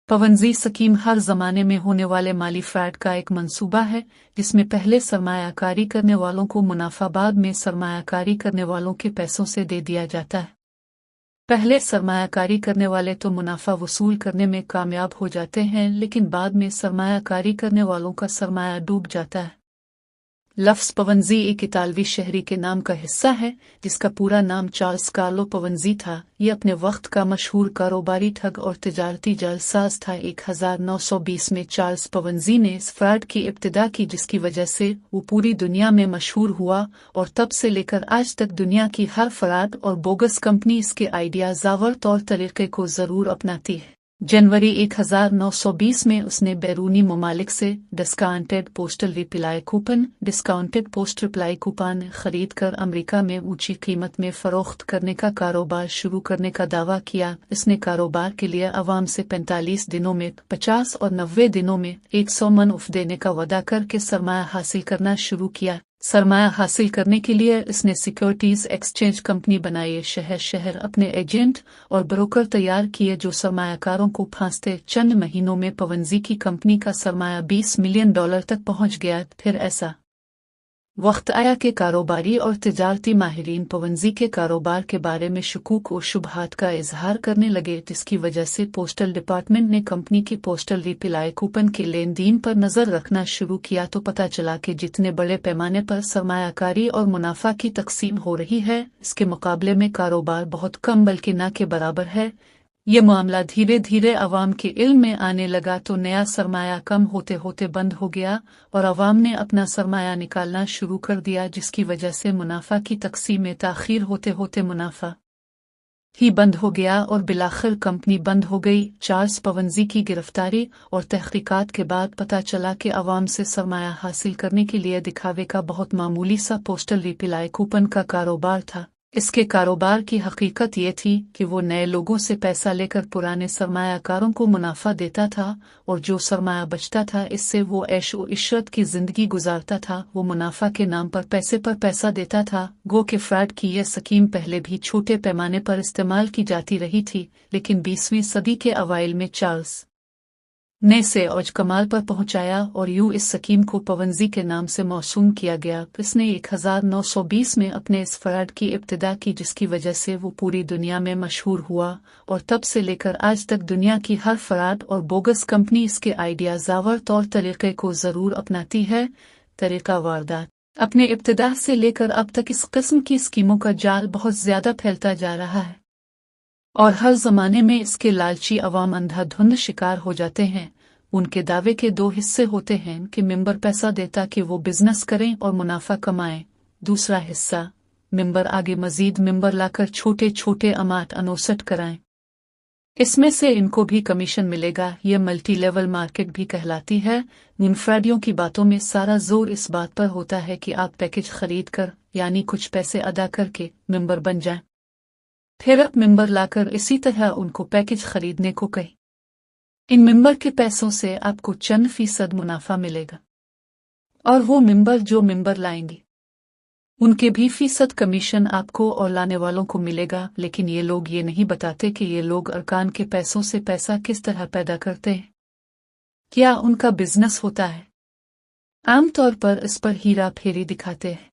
पवंजी scheme हर जमाने में होने वाले माली फ्रॉड का एक मंसूबा है जिसमें पहले सरमायाकारी करने वालों को मुनाफा बाद में सरमायाकारी करने वालों के पैसों से दे दिया जाता है। पहले सरमायाकारी करने वाले तो मुनाफा वसूल करने में कामयाब हो जाते हैं, लेकिन बाद में सरमायाकारी करने वालों का सरमाया डूब जाता है। लफ्ज़ पवंजी एक इतालवी शहरी के नाम का हिस्सा है जिसका पूरा नाम चार्ल्स कार्लो पवंजी था। ये अपने वक्त का मशहूर कारोबारी ठग और तिजारती जालसाज था। 1920 में चार्ल्स पवंजी ने इस फ्रॉड की इब्तिदा की जिसकी वजह से वो पूरी दुनिया में मशहूर हुआ और तब से लेकर आज तक दुनिया की हर फ्रॉड और बोगस कंपनी इसके आइडियाज़ावर तौर तरीके को ज़रूर अपनाती है। जनवरी 1920 में उसने बैरूनी ममालिक से डिस्काउंटेड पोस्टल रिप्लाई कूपन खरीद कर अमेरिका में ऊंची कीमत में फरोख्त करने का कारोबार शुरू करने का दावा किया। इसने कारोबार के लिए अवाम से 45 दिनों में 50 और 90 दिनों में 100 मुनाफा देने का वादा करके सरमाया हासिल करना शुरू किया। सरमाया हासिल करने के लिए इसने सिक्योरिटीज एक्सचेंज कंपनी बनाई, शहर शहर अपने एजेंट और ब्रोकर तैयार किए जो सरमायाकारों को फांसते। चंद महीनों में पवंजी की कंपनी का सरमाया $20 मिलियन तक पहुंच गया। फिर ऐसा वक्त आया कि कारोबारी और तिजारती माहिरीन पवंजी के कारोबार के बारे में शकूक और शुबहात का इजहार करने लगे, जिसकी वजह से पोस्टल डिपार्टमेंट ने कंपनी की पोस्टल रिप्लाई कूपन के लेन देन पर नजर रखना शुरू किया तो पता चला कि जितने बड़े पैमाने पर सरमायाकारी और मुनाफा की तकसीम हो रही है, इसके मुकाबले में कारोबार बहुत कम बल्कि न के बराबर है। ये मामला धीरे धीरे अवाम के इल्म में आने लगा तो नया सरमाया कम होते होते बंद हो गया और अवाम ने अपना सरमाया निकालना शुरू कर दिया, जिसकी वजह से मुनाफा की तकसीम में ताखीर होते होते मुनाफा ही बंद हो गया और बिलाखिर कंपनी बंद हो गई। चार्ल्स पवंजी की गिरफ्तारी और तहकीकात के बाद पता चला कि अवाम से सरमाया हासिल करने के लिए दिखावे का बहुत मामूली सा पोस्टल रिप्लाई कूपन का कारोबार था। इसके कारोबार की हकीकत ये थी कि वो नए लोगों से पैसा लेकर पुराने सरमायाकारों को मुनाफा देता था और जो सरमाया बचता था इससे वो ऐश और इशरत की जिंदगी गुजारता था। वो मुनाफा के नाम पर पैसा देता था। गो के फ्रॉड की यह स्कीम पहले भी छोटे पैमाने पर इस्तेमाल की जाती रही थी, लेकिन 20वीं सदी के अवाइल में चार्ल्स ने इसे औज कमाल पर पहुंचाया और यूं इस स्कीम को पवंजी के नाम से मौसूम किया गया। इसने 1920 में अपने इस फ्रॉड की इब्तिदा की जिसकी वजह से वो पूरी दुनिया में मशहूर हुआ और तब से लेकर आज तक दुनिया की हर फ्रॉड और बोगस कंपनी इसके आइडियाज़ावर तौर तरीके को ज़रूर अपनाती है। तरीका वारदात अपने इब्तिदा से लेकर अब तक इस किस्म की स्कीमों का जाल बहुत ज़्यादा फैलता जा रहा है और हर ज़माने में इसके लालची अवाम अंधाधुंध शिकार हो जाते हैं। उनके दावे के दो हिस्से होते हैं कि मेंबर पैसा देता कि वो बिजनेस करें और मुनाफा कमाएं, दूसरा हिस्सा मेंबर आगे मजीद मेंबर लाकर छोटे छोटे अमाउंट अनोसट कराएं, इसमें से इनको भी कमीशन मिलेगा। यह मल्टी लेवल मार्केट भी कहलाती है। इन फ्रॉडियों की बातों में सारा जोर इस बात पर होता है कि आप पैकेज खरीद कर यानी कुछ पैसे अदा करके मेंबर बन जाएं, फिर अब मेंबर लाकर इसी तरह उनको पैकेज खरीदने को कहें। इन मेंबर के पैसों से आपको चंद फीसद मुनाफा मिलेगा और वो मेंबर जो मेंबर लाएंगे उनके भी फीसद कमीशन आपको और लाने वालों को मिलेगा। लेकिन ये लोग ये नहीं बताते कि ये लोग अरकान के पैसों से पैसा किस तरह पैदा करते हैं, क्या उनका बिजनेस होता है। आमतौर पर इस पर हीरा फेरी दिखाते हैं।